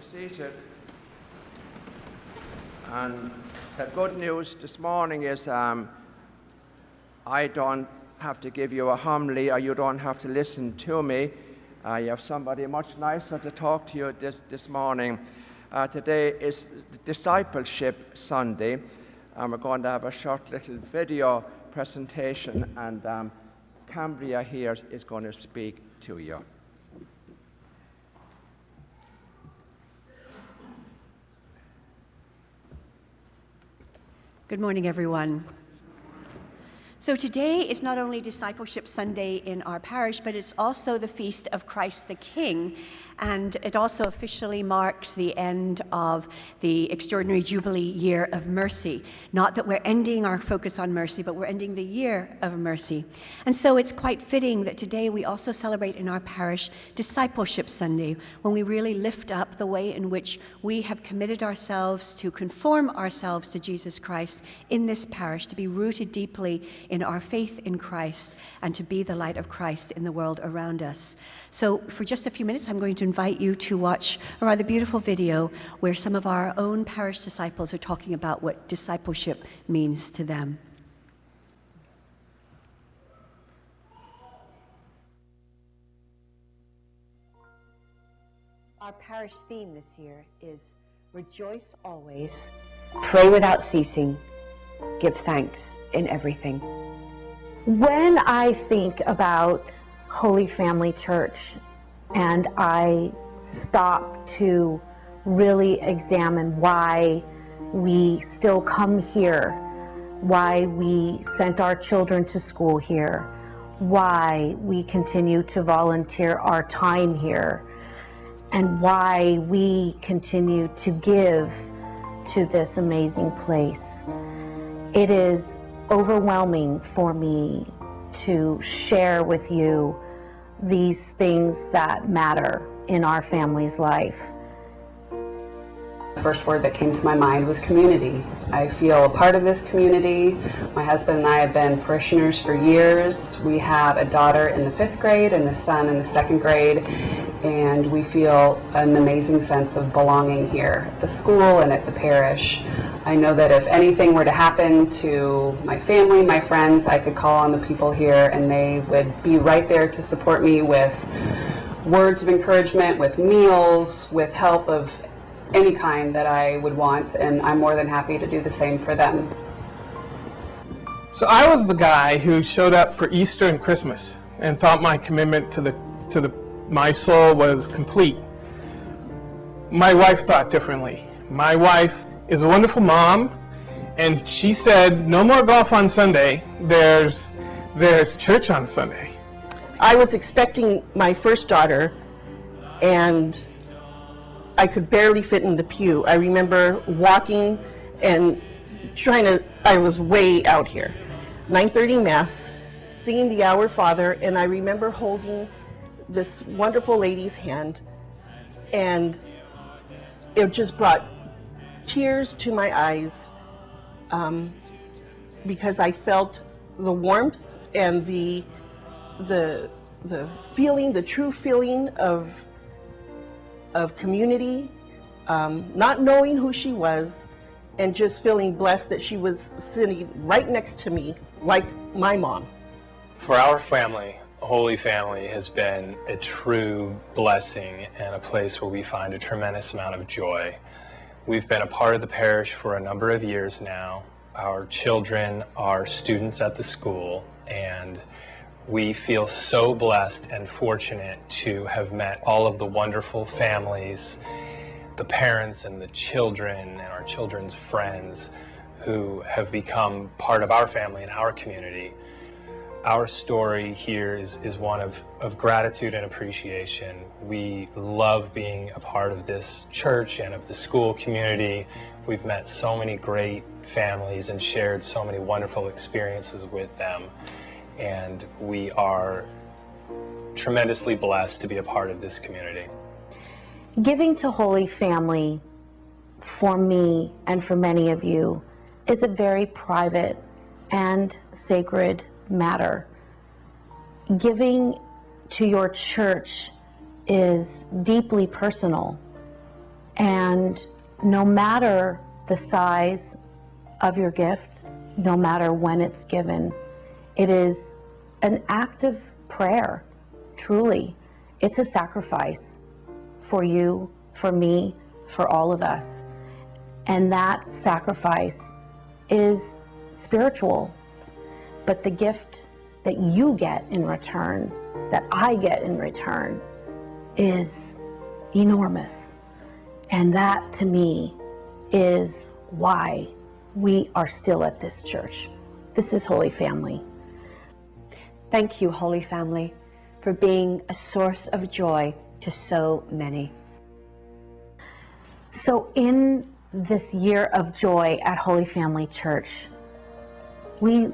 seated. And the good news this morning is I don't have to give you a homily, or you don't have to listen to me. You have somebody much nicer to talk to you this morning. Today is Discipleship Sunday, and we're going to have a short little video presentation, and Cambria here is going to speak to you. Good morning, everyone. So today is not only Discipleship Sunday in our parish, but it's also the Feast of Christ the King, and it also officially marks the end of the Extraordinary Jubilee Year of Mercy. Not that we're ending our focus on mercy, but we're ending the Year of Mercy. And so it's quite fitting that today we also celebrate in our parish Discipleship Sunday, when we really lift up the way in which we have committed ourselves to conform ourselves to Jesus Christ in this parish, to be rooted deeply in our faith in Christ, and to be the light of Christ in the world around us. So for just a few minutes, I'm going to invite you to watch a rather beautiful video where some of our own parish disciples are talking about what discipleship means to them. Our parish theme this year is Rejoice Always, Pray Without Ceasing, Give Thanks in Everything. When I think about Holy Family Church and I stop to really examine why we still come here, why we sent our children to school here, why we continue to volunteer our time here, and why we continue to give to this amazing place, it is overwhelming for me to share with you these things that matter in our family's life. The first word that came to my mind was community. I feel a part of this community. My husband and I have been parishioners for years. We have a daughter in the 5th grade and a son in the 2nd grade, and we feel an amazing sense of belonging here at the school and at the parish. I know that if anything were to happen to my family, my friends, I could call on the people here and they would be right there to support me with words of encouragement, with meals, with help of any kind that I would want, and I'm more than happy to do the same for them. So I was the guy who showed up for Easter and Christmas and thought my commitment to my soul was complete. My wife thought differently. My wife is a wonderful mom, and she said, no more golf on Sunday, there's church on Sunday. I was expecting my first daughter, and I could barely fit in the pew. I remember walking and I was way out here. 9:30 Mass, singing the Our Father, and I remember holding this wonderful lady's hand, and it just brought tears to my eyes because I felt the warmth and the feeling, the true feeling of community, not knowing who she was, and just feeling blessed that she was sitting right next to me, like my mom. For our family, Holy Family has been a true blessing and a place where we find a tremendous amount of joy. We've been a part of the parish for a number of years now. Our children are students at the school, and we feel so blessed and fortunate to have met all of the wonderful families, the parents and the children and our children's friends who have become part of our family and our community. Our story here is one of gratitude and appreciation. We love being a part of this church and of the school community. We've met so many great families and shared so many wonderful experiences with them. And we are tremendously blessed to be a part of this community. Giving to Holy Family, for me and for many of you, is a very private and sacred matter. Giving to your church is deeply personal. And no matter the size of your gift, no matter when it's given, it is an act of prayer, truly. It's a sacrifice for you, for me, for all of us. And that sacrifice is spiritual. But the gift that you get in return, that I get in return, is enormous. And that, to me, is why we are still at this church. This is Holy Family. Thank you, Holy Family, for being a source of joy to so many. So in this year of joy at Holy Family Church, we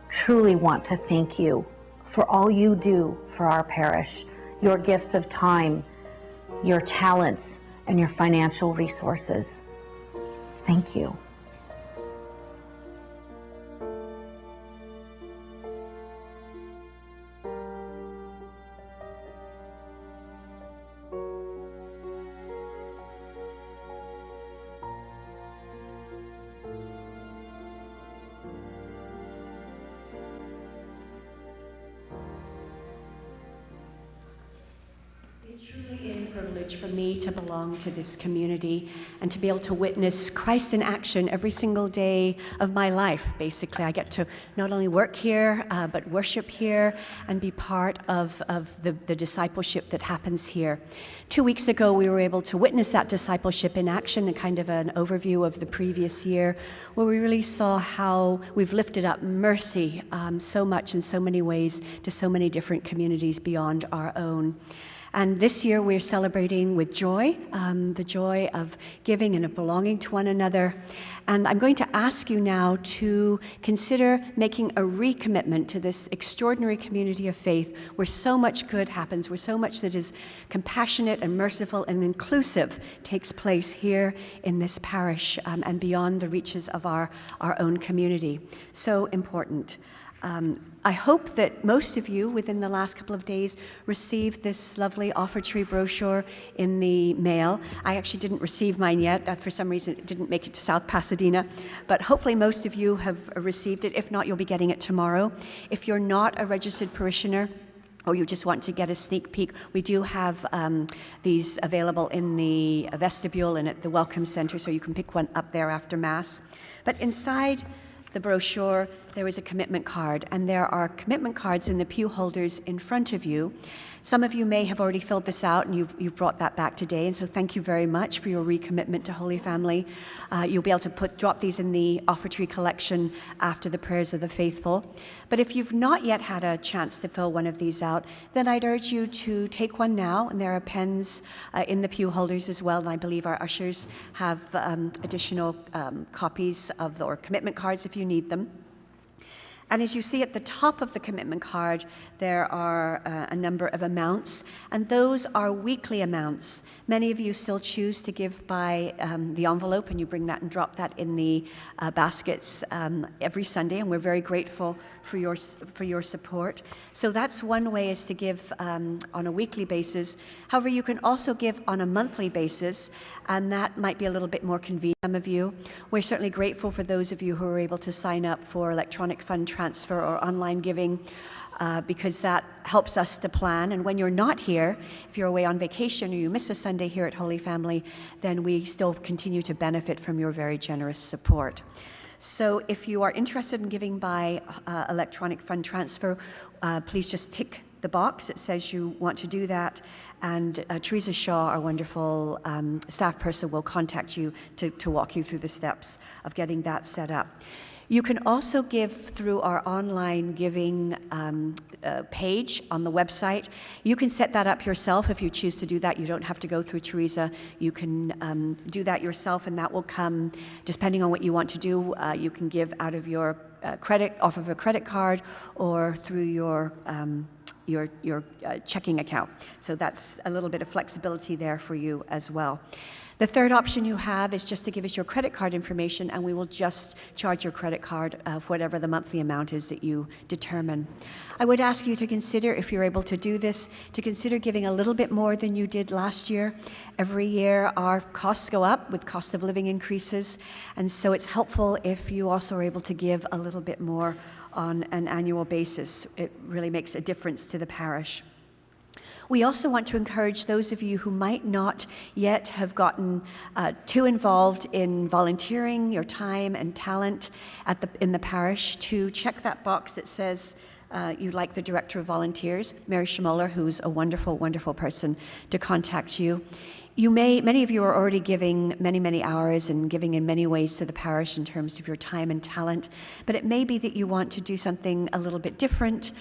truly want to thank you for all you do for our parish, your gifts of time, your talents, and your financial resources. Thank you. It truly is a privilege for me to belong to this community and to be able to witness Christ in action every single day of my life, basically. I get to not only work here, but worship here and be part of the discipleship that happens here. 2 weeks ago, we were able to witness that discipleship in action, and kind of an overview of the previous year, where we really saw how we've lifted up mercy so much in so many ways to so many different communities beyond our own. And this year we're celebrating with joy, the joy of giving and of belonging to one another. And I'm going to ask you now to consider making a recommitment to this extraordinary community of faith where so much good happens, where so much that is compassionate and merciful and inclusive takes place here in this parish and beyond the reaches of our own community. So important. I hope that most of you within the last couple of days received this lovely offertory brochure in the mail. I actually didn't receive mine yet. For some reason, it didn't make it to South Pasadena. But hopefully most of you have received it. If not, you'll be getting it tomorrow. If you're not a registered parishioner, or you just want to get a sneak peek, we do have these available in the vestibule and at the Welcome Center, so you can pick one up there after Mass. But inside the brochure, there is a commitment card, and there are commitment cards in the pew holders in front of you. Some of you may have already filled this out, and you've brought that back today, and so thank you very much for your recommitment to Holy Family. You'll be able to drop these in the offertory collection after the prayers of the faithful. But if you've not yet had a chance to fill one of these out, then I'd urge you to take one now, and there are pens in the pew holders as well, and I believe our ushers have additional copies of or commitment cards if you need them. And as you see at the top of the commitment card, there are a number of amounts, and those are weekly amounts. Many of you still choose to give by the envelope, and you bring that and drop that in the baskets every Sunday, and we're very grateful for your support. So that's one way, is to give on a weekly basis. However, you can also give on a monthly basis, and that might be a little bit more convenient for some of you. We're certainly grateful for those of you who are able to sign up for electronic fund transfer or online giving, because that helps us to plan. And when you're not here, if you're away on vacation or you miss a Sunday here at Holy Family, then we still continue to benefit from your very generous support. So if you are interested in giving by electronic fund transfer, please just tick the box that says you want to do that, and Teresa Shaw, our wonderful staff person, will contact you to walk you through the steps of getting that set up. You can also give through our online giving page on the website. You can set that up yourself if you choose to do that. You don't have to go through Teresa. You can do that yourself, and that will come, depending on what you want to do. You can give out of your off of a credit card, or through your your checking account. So that's a little bit of flexibility there for you as well. The third option you have is just to give us your credit card information, and we will just charge your credit card of whatever the monthly amount is that you determine. I would ask you to consider, if you're able to do this, to consider giving a little bit more than you did last year. Every year our costs go up with cost of living increases, and so it's helpful if you also are able to give a little bit more on an annual basis. It really makes a difference to the parish. We also want to encourage those of you who might not yet have gotten too involved in volunteering your time and talent in the parish to check that box that says you'd like the Director of Volunteers, Mary Schmoller, who's a wonderful, wonderful person to contact you. Many of you are already giving many, many hours and giving in many ways to the parish in terms of your time and talent, but it may be that you want to do something a little bit different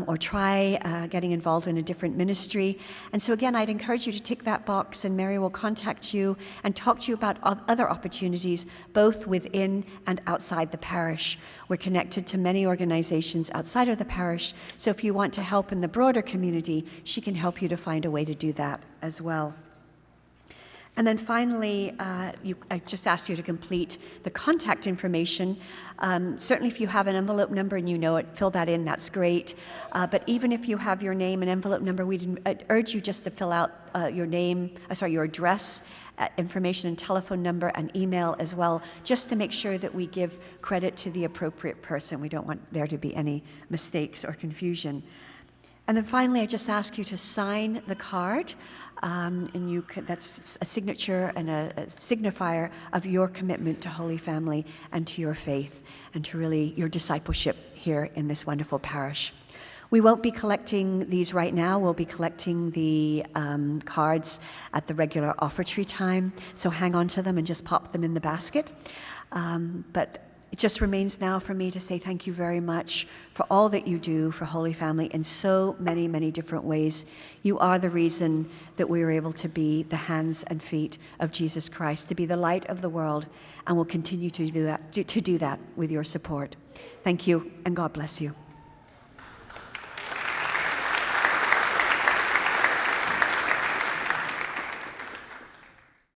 or try getting involved in a different ministry. And so again, I'd encourage you to tick that box, and Mary will contact you and talk to you about other opportunities, both within and outside the parish. We're connected to many organizations outside of the parish, so if you want to help in the broader community, she can help you to find a way to do that as well. And then finally, I just asked you to complete the contact information. Certainly if you have an envelope number and you know it, fill that in, that's great. But even if you have your name and envelope number, I'd urge you just to fill out your address, information and telephone number and email as well, just to make sure that we give credit to the appropriate person. We don't want there to be any mistakes or confusion. And then finally, I just ask you to sign the card. And that's a signature and a signifier of your commitment to Holy Family and to your faith and to really your discipleship here in this wonderful parish. We won't be collecting these right now. We'll be collecting the cards at the regular offertory time, so hang on to them and just pop them in the basket. But it just remains now for me to say thank you very much for all that you do for Holy Family in so many, many different ways. You are the reason that we are able to be the hands and feet of Jesus Christ, to be the light of the world, and will continue to do that with your support. Thank you, and God bless you.